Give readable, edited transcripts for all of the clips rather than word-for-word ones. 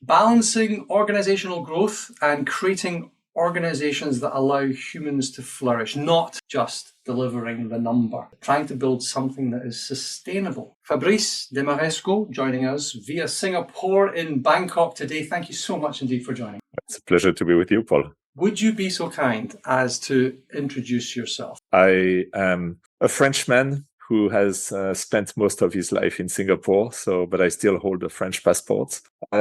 balancing organizational growth and creating organizations that allow humans to flourish, not just delivering the number, trying to build something that is sustainable. Fabrice Desmarescaux joining us via Singapore in Bangkok today. Thank you so much indeed for joining. It's a pleasure to be with you, Paul. Would you be so kind as to introduce yourself? I am a Frenchman who has spent most of his life in Singapore, but I still hold a French passport. I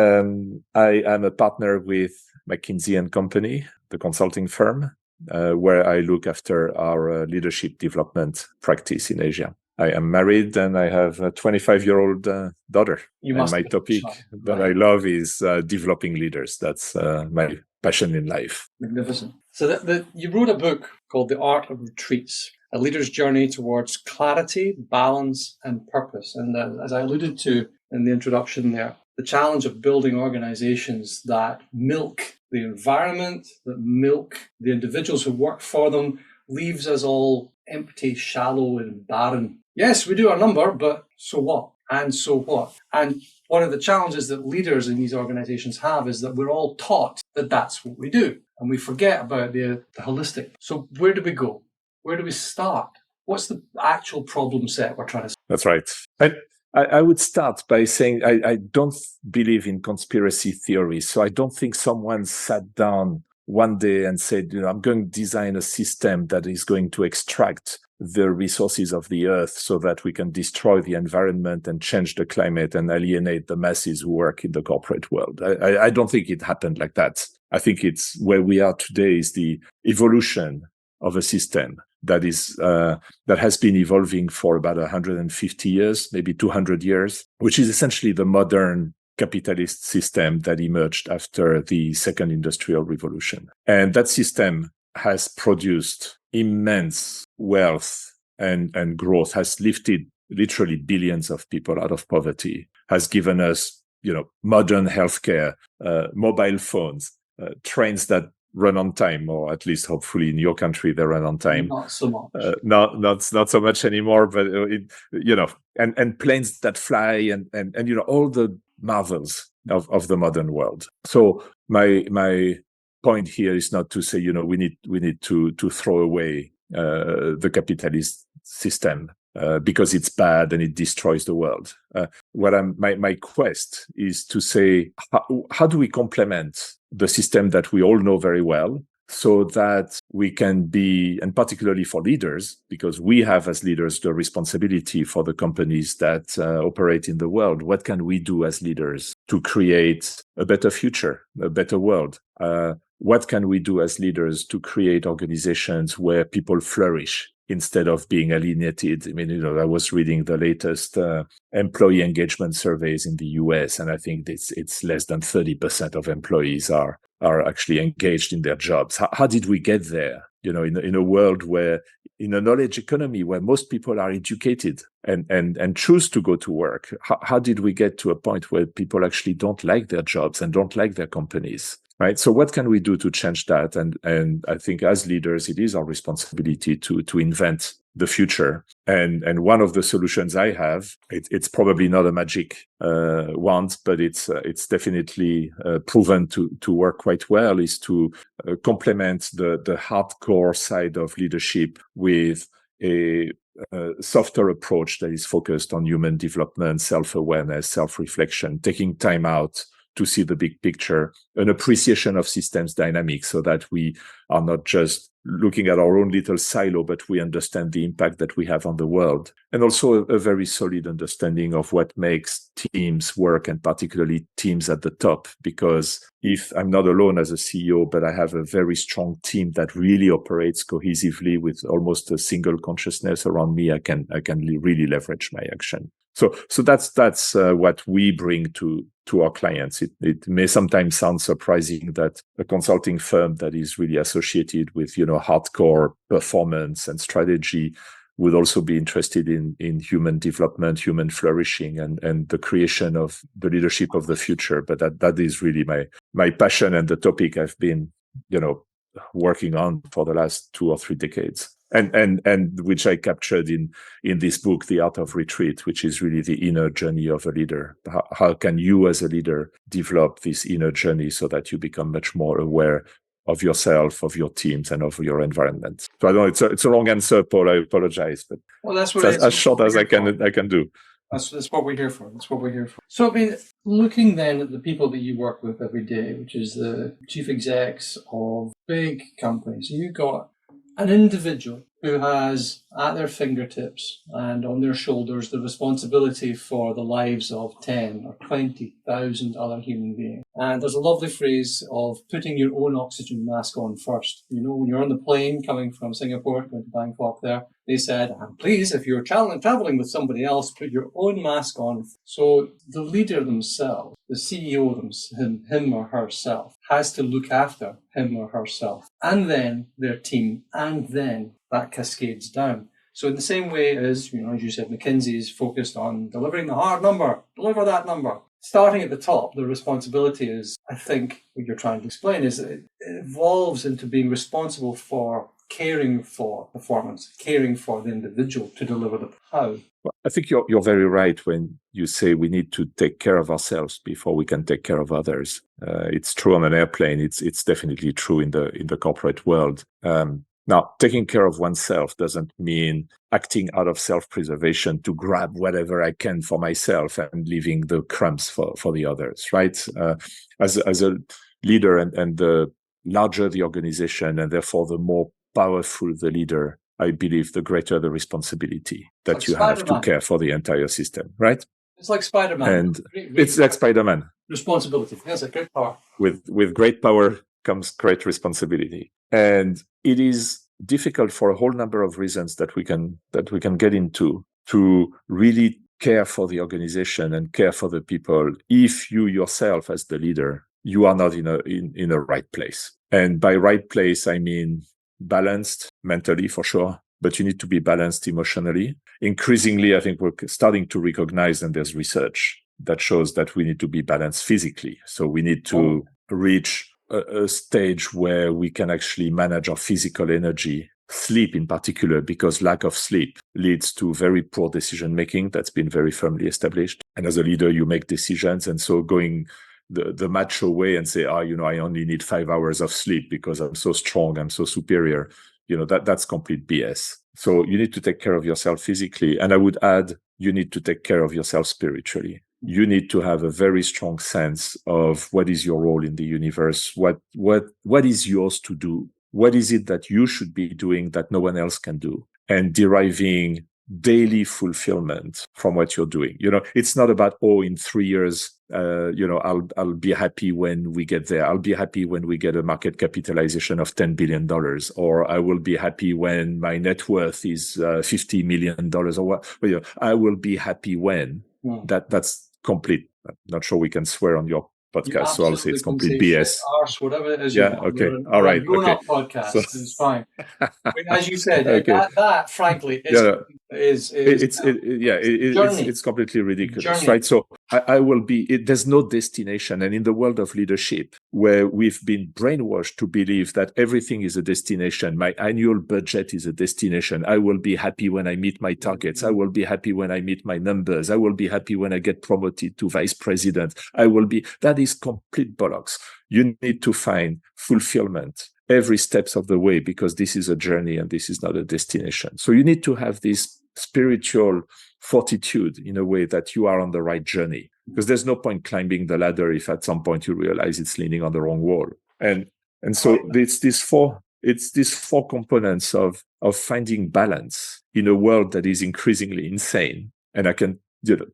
am a partner with McKinsey and Company, the consulting firm, where I look after our leadership development practice in Asia. I am married and I have a 25-year-old daughter. And my topic that I love is developing leaders. That's my passion in life. Magnificent. So you wrote a book called The Art of Retreats, a leader's journey towards clarity, balance, and purpose. And as I alluded to in the introduction there, the challenge of building organizations that milk the environment, that milk the individuals who work for them, leaves us all empty, shallow, and barren. Yes, we do our number, but so what? And so what? And one of the challenges that leaders in these organizations have is that we're all taught that that's what we do. And we forget about the holistic. So where do we go? Where do we start? What's the actual problem set we're trying to solve? That's right. I would start by saying I don't believe in conspiracy theories. So I don't think someone sat down one day and said, I'm going to design a system that is going to extract the resources of the earth so that we can destroy the environment and change the climate and alienate the masses who work in the corporate world. I don't think it happened like that. I think it's where we are today is the evolution of a system that has been evolving for about 150 years, maybe 200 years, which is essentially the modern capitalist system that emerged after the second industrial revolution. And that system has produced immense wealth and growth, has lifted literally billions of people out of poverty, has given us, modern healthcare, mobile phones, trains that run on time, or at least hopefully in your country they run on time. Not so much. Not so much anymore, but and planes that fly and all the marvels of the modern world. So my point here is not to say we need to throw away the capitalist system because it's bad and it destroys the world. My quest is to say how do we complement the system that we all know very well, so that we can be, and particularly for leaders, because we have as leaders the responsibility for the companies that operate in the world. What can we do as leaders to create a better future, a better world? What can we do as leaders to create organizations where people flourish instead of being alienated? I mean, I was reading the latest employee engagement surveys in the US, and I think it's less than 30% of employees are actually engaged in their jobs. How did we get there? In a world where, in a knowledge economy where most people are educated and choose to go to work, how did we get to a point where people actually don't like their jobs and don't like their companies? Right. So what can we do to change that? And I think as leaders, it is our responsibility to invent the future. And one of the solutions I have, it's probably not a magic wand, but it's definitely proven to work quite well, is to complement the hardcore side of leadership with a softer approach that is focused on human development, self-awareness, self-reflection, taking time out to see the big picture, an appreciation of systems dynamics so that we are not just looking at our own little silo, but we understand the impact that we have on the world. And also a very solid understanding of what makes teams work, and particularly teams at the top. Because if I'm not alone as a CEO, but I have a very strong team that really operates cohesively with almost a single consciousness around me, I can really leverage my action. So that's what we bring to our clients. It may sometimes sound surprising that a consulting firm that is really associated with hardcore performance and strategy would also be interested in human development, human flourishing, and the creation of the leadership of the future. But that is really my passion and the topic I've been working on for the last 2 or 3 decades. and which I captured in this book, The Art of Retreat, which is really the inner journey of a leader. How can you as a leader develop this inner journey so that you become much more aware of yourself, of your teams, and of your environment? So I know it's a long answer, Paul. I apologize, but that's what it's as short as I can do. That's what we're here for. That's what we're here for. So, I mean, looking then at the people that you work with every day, which is the chief execs of big companies, so you've got an individual who has at their fingertips and on their shoulders the responsibility for the lives of 10 or 20,000 other human beings. And there's a lovely phrase of putting your own oxygen mask on first. You know, when you're on the plane coming from Singapore, going to Bangkok there, they said, and please, if you're traveling with somebody else, put your own mask on. So the leader themselves, the CEO him or herself, has to look after him or herself, and then their team, and then that cascades down. So in the same way as, as you said, McKinsey is focused on delivering the hard number, deliver that number. Starting at the top, the responsibility is, I think what you're trying to explain is it evolves into being responsible for caring for performance, caring for the individual to deliver the how. Well, I think you're very right when you say we need to take care of ourselves before we can take care of others. It's true on an airplane. It's definitely true in the corporate world. Now, taking care of oneself doesn't mean acting out of self-preservation to grab whatever I can for myself and leaving the crumbs for the others, right? As a leader and the larger the organization and therefore the more powerful the leader, I believe the greater the responsibility that you have to care for the entire system, right? It's like Spider-Man. And it's like Spider-Man. Responsibility. That's a great power. With great power comes great responsibility. And it is difficult for a whole number of reasons that we can get into to really care for the organization and care for the people if you yourself as the leader, you are not in a right place. And by right place, I mean balanced mentally for sure, but you need to be balanced emotionally. Increasingly, I think we're starting to recognize, and there's research that shows that we need to be balanced physically. So we need to reach a stage where we can actually manage our physical energy, sleep in particular, because lack of sleep leads to very poor decision making. That's been very firmly established. And as a leader, you make decisions. And so going the macho way and say, I only need 5 hours of sleep because I'm so strong, I'm so superior, that's complete BS. So you need to take care of yourself physically. And I would add, you need to take care of yourself spiritually. You need to have a very strong sense of what is your role in the universe, what is yours to do, what is it that you should be doing that no one else can do, and deriving daily fulfillment from what you're doing. It's not about, in 3 years, I'll be happy when we get there. I'll be happy when we get a market capitalization of $10 billion, or I will be happy when my net worth is $50 million, or what. I will be happy when. That's complete. I'm not sure we can swear on your podcast, so I'll say it's complete BS. Arse, whatever it is. Yeah. Okay. All right. Okay. Podcast. So, it's fine. As you said, okay. that frankly it's completely ridiculous, right? So I will be. There's no destination, and in the world of leadership, where we've been brainwashed to believe that everything is a destination, my annual budget is a destination. I will be happy when I meet my targets. I will be happy when I meet my numbers. I will be happy when I get promoted to vice president. That is complete bollocks. You need to find fulfillment every steps of the way, because this is a journey and this is not a destination. So you need to have this spiritual fortitude in a way that you are on the right journey, because there's no point climbing the ladder if at some point you realize it's leaning on the wrong wall. And so it's these four components of finding balance in a world that is increasingly insane. And I can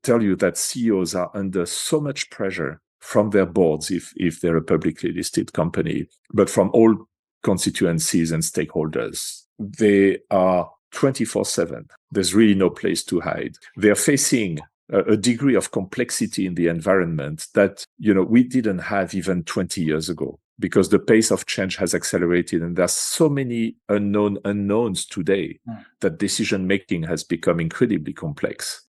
tell you that CEOs are under so much pressure from their boards if they're a publicly listed company, but from all constituencies and stakeholders. They are 24/7. There's really no place to hide. They're facing a degree of complexity in the environment that, we didn't have even 20 years ago, because the pace of change has accelerated, and there's so many unknowns today that decision-making has become incredibly complex.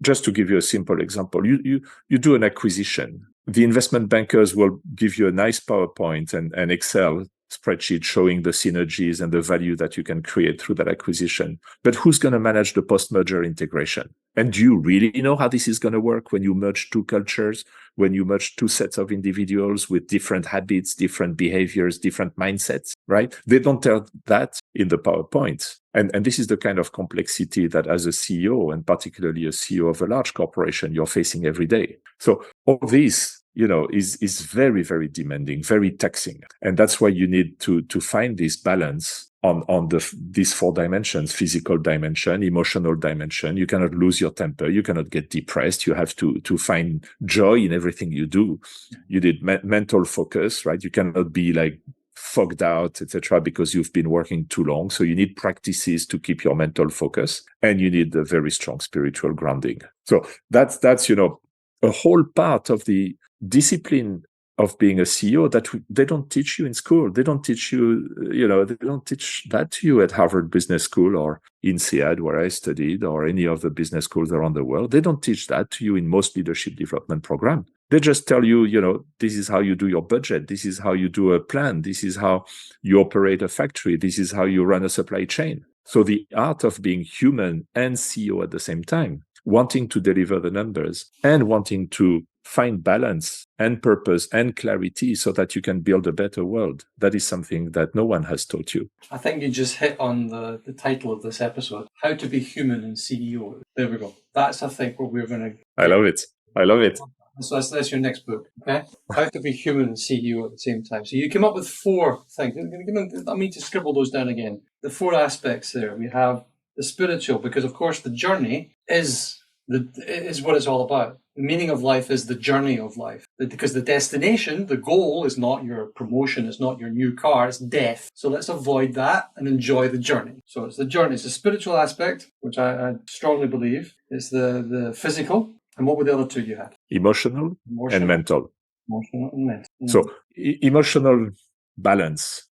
Just to give you a simple example, you do an acquisition. The investment bankers will give you a nice PowerPoint and Excel spreadsheet showing the synergies and the value that you can create through that acquisition. But who's going to manage the post-merger integration? And do you really know how this is going to work when you merge two cultures, when you merge two sets of individuals with different habits, different behaviors, different mindsets, right? They don't tell that in the PowerPoint. And this is the kind of complexity that as a CEO, and particularly a CEO of a large corporation, you're facing every day. So all this, is very, very demanding, very taxing. And that's why you need to find this balance on these 4 dimensions: physical dimension, emotional dimension. You cannot lose your temper. You cannot get depressed. You have to find joy in everything you do. You need mental focus, right? You cannot be like fogged out, etc., because you've been working too long. So you need practices to keep your mental focus, and you need a very strong spiritual grounding. So that's a whole part of the discipline of being a CEO that they don't teach you in school. They don't teach you, they don't teach that to you at Harvard Business School or INSEAD, where I studied, or any of the business schools around the world. They don't teach that to you in most leadership development programs. They just tell you, this is how you do your budget. This is how you do a plan. This is how you operate a factory. This is how you run a supply chain. So the art of being human and CEO at the same time, wanting to deliver the numbers and wanting to find balance and purpose and clarity so that you can build a better world. That is something that no one has taught you. I think you just hit on the title of this episode, How to Be Human and CEO. There we go. That's, I think, what we're going to... I love it. So that's your next book, okay? How to Be Human and CEO at the same time. So you came up with 4 things. I mean to scribble those down again. The 4 aspects there. We have the spiritual, because, of course, the journey is what it's all about. The meaning of life is the journey of life, because the destination, the goal, is not your promotion, it's not your new car, it's death. So let's avoid that and enjoy the journey. So it's the journey, it's the spiritual aspect, which I strongly believe. It's the physical. And what were the other 2 you had? Emotional and mental. Emotional and mental. So emotional balance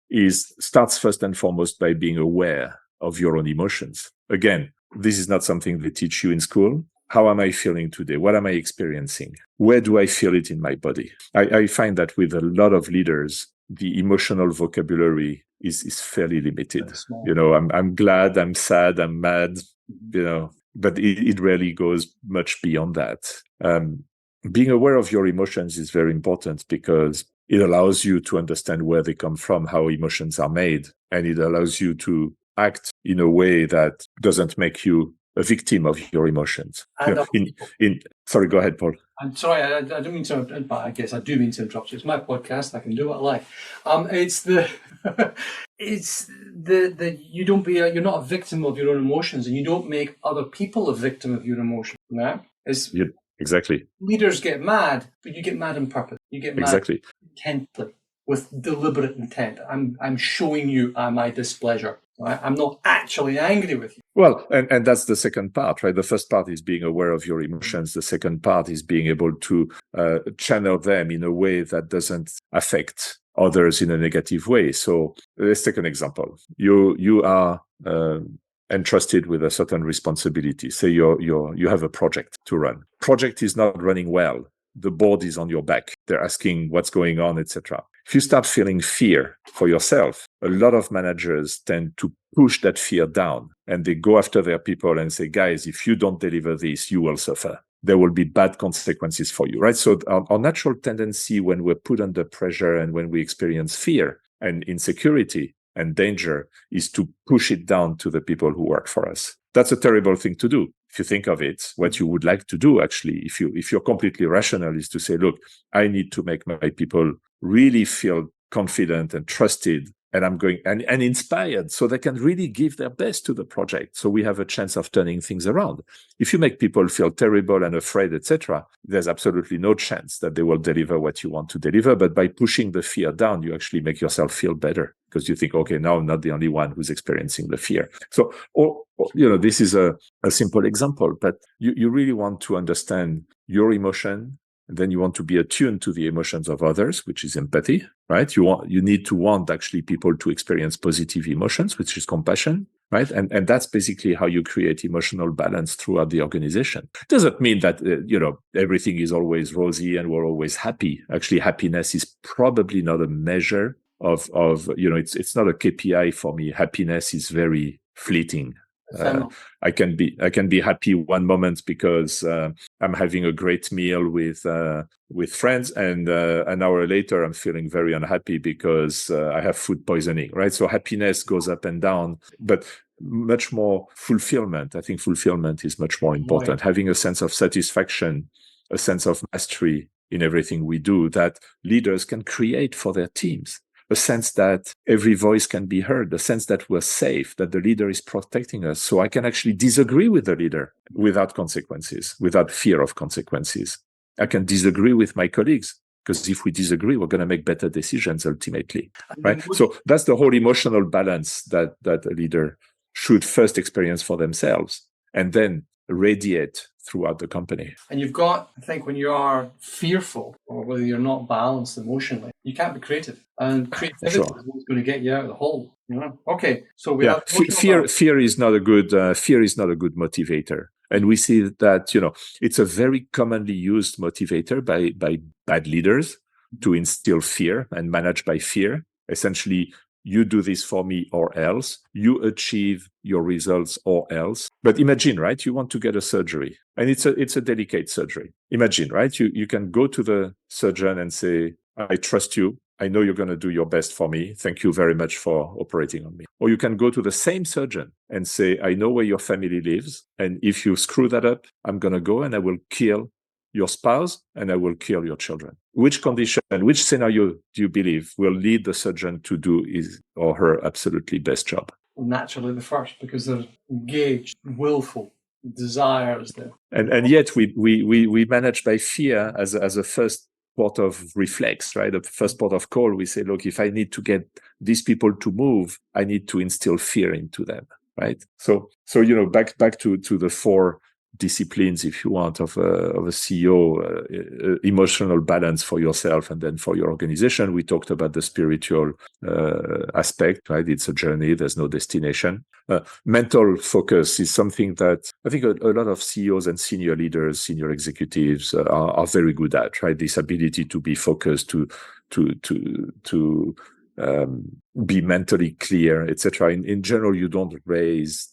starts first and foremost by being aware of your own emotions. Again, this is not something they teach you in school. How am I feeling today? What am I experiencing? Where do I feel it in my body? I find that with a lot of leaders, the emotional vocabulary is fairly limited. I'm glad, I'm sad, I'm mad, but it rarely goes much beyond that. Being aware of your emotions is very important because it allows you to understand where they come from, how emotions are made, and it allows you to act in a way that doesn't make you a victim of your emotions. Sorry, go ahead, Paul. I'm sorry, I don't mean to, but I guess I do mean to interrupt you. It's my podcast. I can do what I like. You're not a victim of your own emotions, and you don't make other people a victim of your emotions. Yeah? Exactly. Leaders get mad, but you get mad on purpose. You get mad intently, with deliberate intent. I'm showing you my displeasure. Right? I'm not actually angry with you. Well, and that's the second part, right? The first part is being aware of your emotions. The second part is being able to channel them in a way that doesn't affect others in a negative way. So let's take an example. You are entrusted with a certain responsibility. Say you have a project to run. Project is not running well. The board is on your back. They're asking what's going on, etc. If you start feeling fear for yourself, a lot of managers tend to push that fear down, and they go after their people and say, guys, if you don't deliver this, you will suffer. There will be bad consequences for you, right? So our natural tendency when we're put under pressure and when we experience fear and insecurity and danger is to push it down to the people who work for us. That's a terrible thing to do. If you think of it, what you would like to do, actually, if you're completely rational, is to say, look, I need to make my people really feel confident and trusted, and I'm going and inspired, so they can really give their best to the project. So we have a chance of turning things around. If you make people feel terrible and afraid, etc., there's absolutely no chance that they will deliver what you want to deliver. But by pushing the fear down, you actually make yourself feel better because you think, okay, now I'm not the only one who's experiencing the fear. So, this is a simple example, but you really want to understand your emotion. And then you want to be attuned to the emotions of others, which is empathy, right? You need to want actually people to experience positive emotions, which is compassion, right? And that's basically how you create emotional balance throughout the organization. It doesn't mean that, everything is always rosy and we're always happy. Actually, happiness is probably not a measure it's not a KPI for me. Happiness is very fleeting. I can be happy one moment because I'm having a great meal with friends, and an hour later I'm feeling very unhappy because I have food poisoning, right? So happiness goes up and down, but much more fulfillment. I think fulfillment is much more important. Right. Having a sense of satisfaction, a sense of mastery in everything we do that leaders can create for their teams. A sense that every voice can be heard, a sense that we're safe, that the leader is protecting us. So I can actually disagree with the leader without consequences, without fear of consequences. I can disagree with my colleagues because if we disagree, we're going to make better decisions ultimately, right? So that's the whole emotional balance that a leader should first experience for themselves and then radiate throughout the company. And you've got, I think, when you are fearful or whether you're not balanced emotionally, you can't be creative. And creativity is what's going to get you out of the hole. Okay, so we have fear is not a good motivator, and we see that it's a very commonly used motivator by bad leaders to instill fear and manage by fear. Essentially, you do this for me or else, you achieve your results or else. But imagine, right? You want to get a surgery and it's a delicate surgery. Imagine, right? You can go to the surgeon and say, I trust you. I know you're going to do your best for me. Thank you very much for operating on me. Or you can go to the same surgeon and say, I know where your family lives. And if you screw that up, I'm going to go and I will kill your spouse and I will kill your children. Which condition and which scenario do you believe will lead the surgeon to do his or her absolutely best job? Naturally the first, because they're engaged, willful, desires there. And yet we manage by fear as a first port of reflex, right? The first port of call, we say, look, if I need to get these people to move, I need to instill fear into them, right? So back to the four disciplines, if you want, of a CEO, emotional balance for yourself and then for your organization. We talked about the spiritual aspect, right? It's a journey. There's no destination. Mental focus is something that I think a lot of CEOs and senior leaders, senior executives are very good at, right? This ability to be focused, to be mentally clear, etc. In general, you don't rise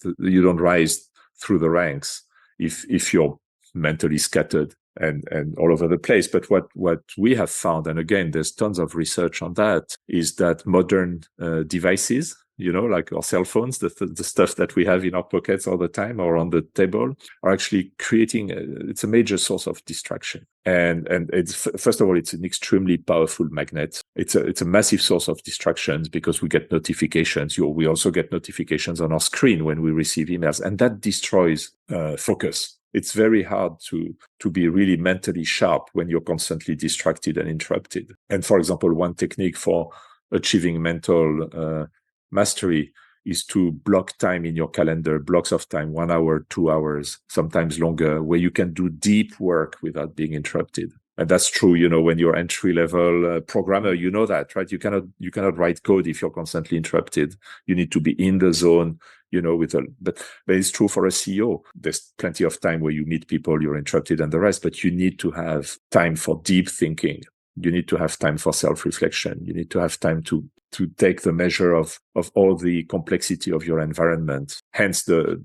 through the ranks if you're mentally scattered and all over the place. But what we have found, and again, there's tons of research on that, is that modern devices, like our cell phones, the stuff that we have in our pockets all the time or on the table, are actually creating it's a major source of distraction. And it's first of all, it's an extremely powerful magnet. It's a massive source of distractions because we get notifications. We also get notifications on our screen when we receive emails, and that destroys focus. It's very hard to be really mentally sharp when you're constantly distracted and interrupted. And for example, one technique for achieving mental mastery is to block time in your calendar, blocks of time, 1 hour, 2 hours, sometimes longer, where you can do deep work without being interrupted. And that's true, when you're entry-level programmer, that, right? You cannot write code if you're constantly interrupted. You need to be in the zone, but it's true for a CEO. There's plenty of time where you meet people, you're interrupted and the rest, but you need to have time for deep thinking. You need to have time for self-reflection. You need to have time to take the measure of all the complexity of your environment. Hence the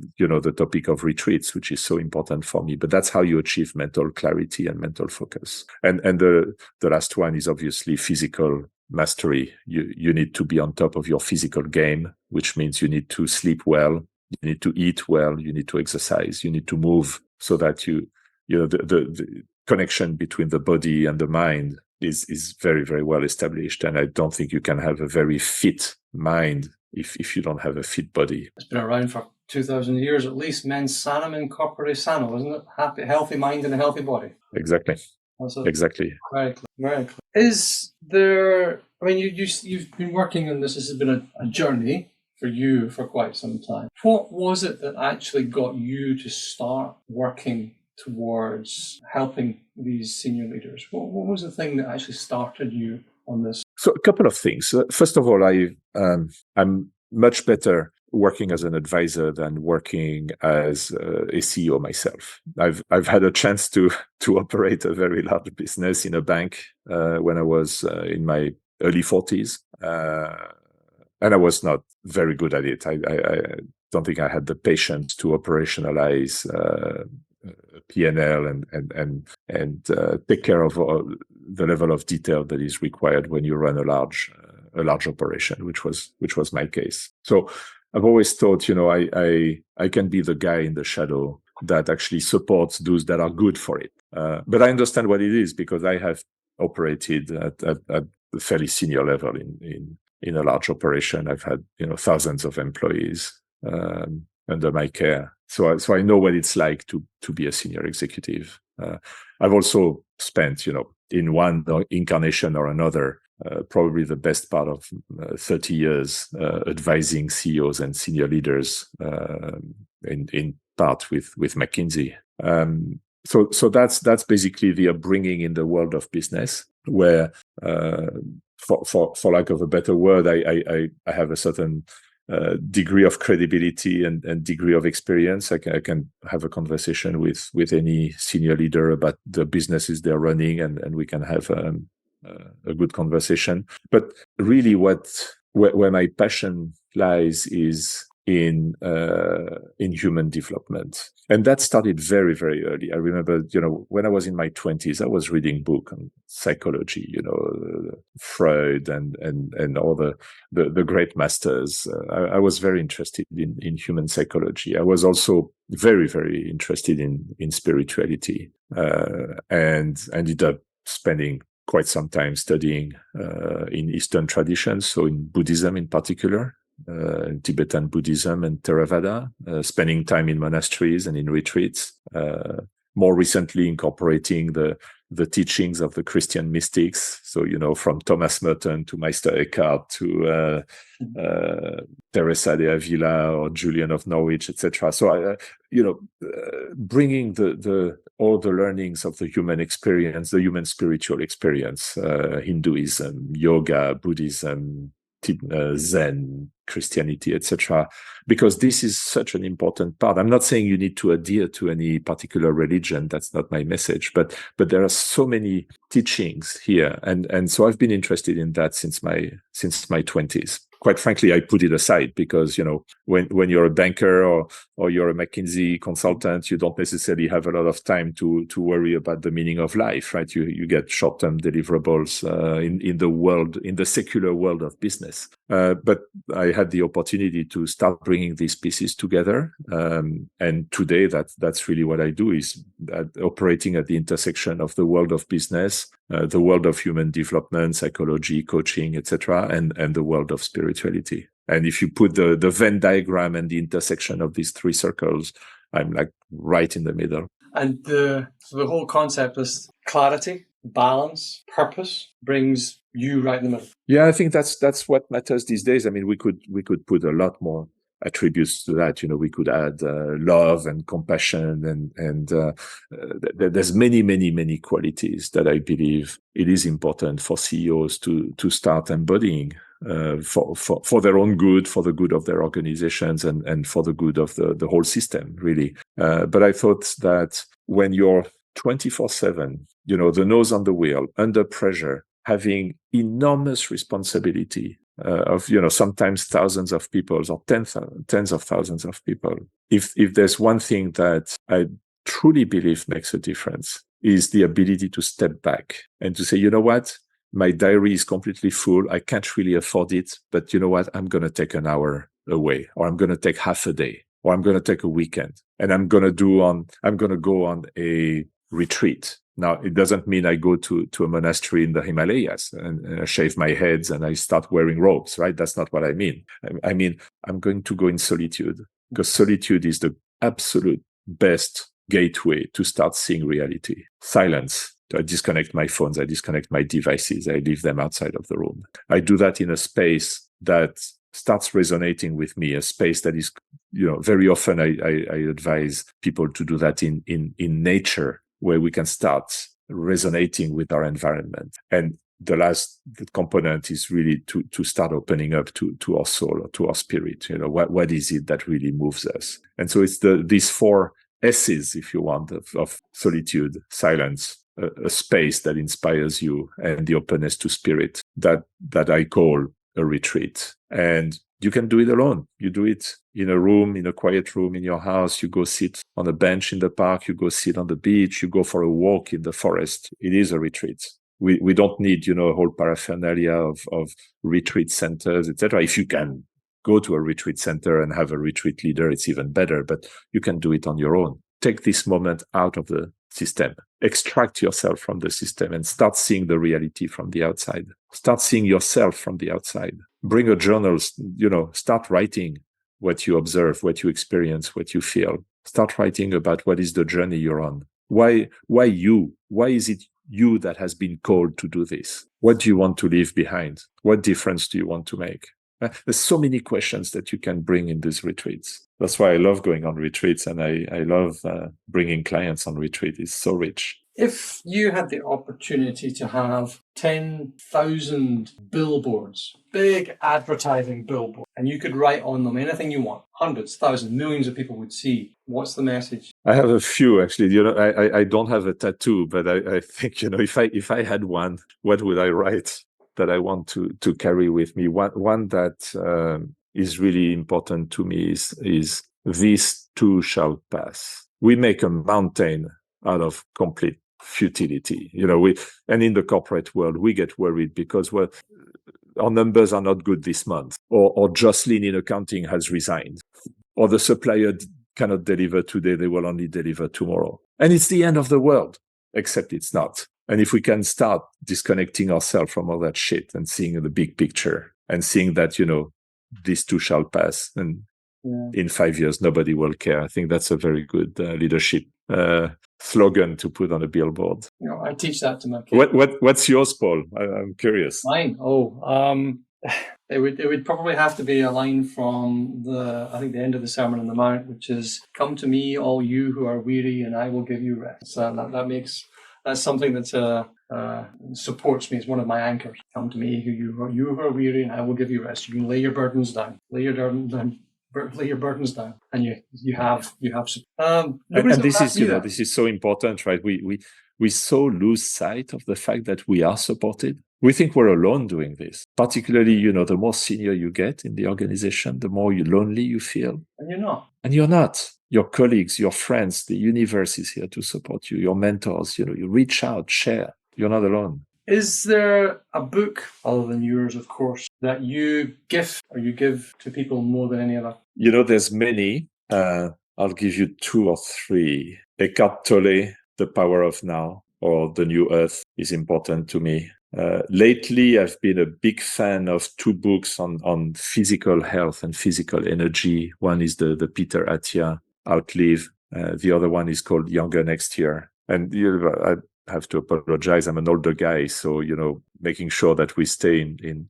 topic of retreats, which is so important for me. But that's how you achieve mental clarity and mental focus. And the last one is obviously physical mastery. You need to be on top of your physical game, which means you need to sleep well, you need to eat well, you need to exercise, you need to move so that the connection between the body and the mind is very, very well established. And I don't think you can have a very fit mind if you don't have a fit body. It's been around for 2,000 years at least. Mens sanum in corpore sano, isn't it? Healthy mind and a healthy body. Exactly. Exactly. Very clear. Very clear. Is there? I mean, you've been working on this. This has been a journey for you for quite some time. What was it that actually got you to start working towards helping these senior leaders? What was the thing that actually started you on this? So a couple of things. First of all, I'm much better working as an advisor than working as a CEO myself. I've had a chance to operate a very large business in a bank when I was in my early 40s. and I was not very good at it. I don't think I had the patience to operationalize P&L and take care of the level of detail that is required when you run a large operation, which was my case. So I've always thought, I can be the guy in the shadow that actually supports those that are good for it. But I understand what it is because I have operated at a fairly senior level in a large operation. I've had thousands of employees under my care, so I know what it's like to be a senior executive. I've also spent in one incarnation or another probably the best part of 30 years advising CEOs and senior leaders in part with McKinsey. So that's basically the upbringing in the world of business, where for lack of a better word, I have a certain degree of credibility and degree of experience. I can have a conversation with any senior leader about the businesses they're running, and we can have a good conversation. But really, where my passion lies is in human development. And that started very, very early. I remember, when I was in my 20s, I was reading books on psychology, Freud and all the great masters. I was very interested in human psychology. I was also very, very interested in spirituality, and ended up spending quite some time studying in Eastern traditions, so in Buddhism in particular. Tibetan Buddhism and Theravada, spending time in monasteries and in retreats, more recently incorporating the teachings of the Christian mystics. So, from Thomas Merton to Meister Eckhart to Teresa de Avila or Julian of Norwich, etc. So, bringing all the learnings of the human experience, the human spiritual experience, Hinduism, yoga, Buddhism, Zen, Christianity, etc., because this is such an important part. I'm not saying you need to adhere to any particular religion. That's not my message. But there are so many teachings here, and so I've been interested in that since my 20s. Quite frankly, I put it aside because when you're a banker or you're a McKinsey consultant, you don't necessarily have a lot of time to worry about the meaning of life, right? You get short-term deliverables in the secular world of business. But I had the opportunity to start bringing these pieces together, and today that's really what I do, is operating at the intersection of the world of business, the world of human development, psychology, coaching, etc., and the world of spirituality. And if you put the Venn diagram and the intersection of these three circles, I'm like right in the middle. And the whole concept is clarity, balance, purpose brings you right in the middle. Yeah, I think that's what matters these days. I mean, we could put a lot more attributes to that. We could add love and compassion, and there's many qualities that I believe it is important for CEOs to start embodying for their own good, for the good of their organizations, and for the good of the whole system, really. But I thought that when you're 24/7, the nose on the wheel, under pressure, having enormous responsibility of sometimes thousands of people or tens of thousands of people. If there's one thing that I truly believe makes a difference, is the ability to step back and to say, you know what, my diary is completely full. I can't really afford it, but you know what, I'm going to take an hour away, or I'm going to take half a day, or I'm going to take a weekend, and I'm going to go on a retreat. Now, it doesn't mean I go to a monastery in the Himalayas and I shave my head and I start wearing robes, right? That's not what I mean. I mean, I'm going to go in solitude, because solitude is the absolute best gateway to start seeing reality. Silence. I disconnect my phones. I disconnect my devices. I leave them outside of the room. I do that in a space that starts resonating with me, a space that is, very often I advise people to do that in nature, where we can start resonating with our environment. And the last component is really to start opening up to our soul or to our spirit. What is it that really moves us? And so it's these 4 S's, if you want, of solitude, silence, a space that inspires you, and the openness to spirit that I call a retreat. And you can do it alone. You do it in a room, in a quiet room in your house. You go sit on a bench in the park. You go sit on the beach. You go for a walk in the forest. It is a retreat. We don't need, a whole paraphernalia of retreat centers, etc. If you can go to a retreat center and have a retreat leader, it's even better, but you can do it on your own. Take this moment out of the system, extract yourself from the system and start seeing the reality from the outside. Start seeing yourself from the outside. Bring a journal, start writing what you observe, what you experience, what you feel. Start writing about what is the journey you're on. Why you? Why is it you that has been called to do this? What do you want to leave behind? What difference do you want to make? There's so many questions that you can bring in these retreats. That's why I love going on retreats, and I love bringing clients on retreat. It's so rich. If you had the opportunity to have 10,000 billboards, big advertising billboards, and you could write on them anything you want, hundreds, thousands, millions of people would see, what's the message? I have a few, actually. I don't have a tattoo, but I think, if I had one, what would I write that I want to carry with me? One that is really important to me is this too shall pass. We make a mountain out of complete futility. And in the corporate world, we get worried because, our numbers are not good this month, or Jocelyn in accounting has resigned, or the supplier cannot deliver today, they will only deliver tomorrow. And it's the end of the world, except it's not. And if we can start disconnecting ourselves from all that shit and seeing the big picture and seeing that, this too shall pass, and in 5 years, nobody will care. I think that's a very good leadership slogan to put on a billboard. I teach that to my kids. What's yours, Paul? I'm curious. Mine? It would probably have to be a line from the end of the Sermon on the Mount, which is, "Come to me, all you who are weary, and I will give you rest." So that's something that supports me. It's one of my anchors. Come to me, you who are weary, and I will give you rest. You can lay your burdens down. Lay your burdens down, and you have. And this is so important, right? We so lose sight of the fact that we are supported. We think we're alone doing this. Particularly, the more senior you get in the organization, the more lonely you feel. And you're not. And you're not. Your colleagues, your friends, the universe is here to support you. Your mentors, you reach out, share. You're not alone. Is there a book, other than yours, of course, that you give to people more than any other? There's many. I'll give you 2 or 3. Eckhart Tolle, The Power of Now, or The New Earth, is important to me. Lately, I've been a big fan of 2 books on physical health and physical energy. One is the Peter Attia, Outlive. The other one is called Younger Next Year. And I have to apologize. I'm an older guy, so making sure that we stay in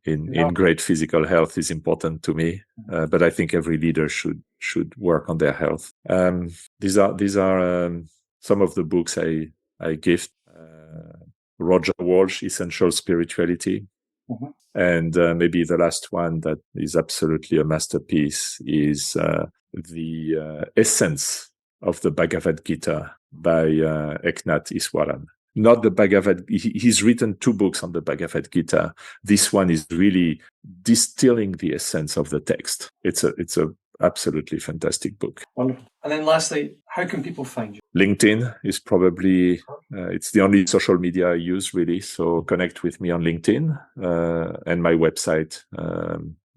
great physical health is important to me. But I think every leader should work on their health. These are some of the books I gift. Roger Walsh, Essential Spirituality. Mm-hmm. And maybe the last one that is absolutely a masterpiece is the Essence of the Bhagavad Gita by Eknath Easwaran. Not the Bhagavad. He's written 2 books on the Bhagavad Gita. This one is really distilling the essence of the text. It's a absolutely fantastic book. Wonderful. And then lastly, how can people find you? LinkedIn is probably, it's the only social media I use, really. So connect with me on LinkedIn and my website,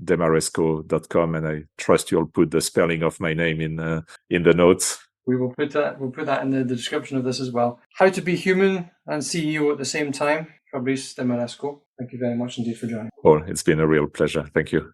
desmarescaux.com. And I trust you'll put the spelling of my name in the notes. We'll put that in the description of this as well. How to be human and CEO at the same time. Fabrice Desmarescaux, thank you very much indeed for joining. Oh, it's been a real pleasure. Thank you.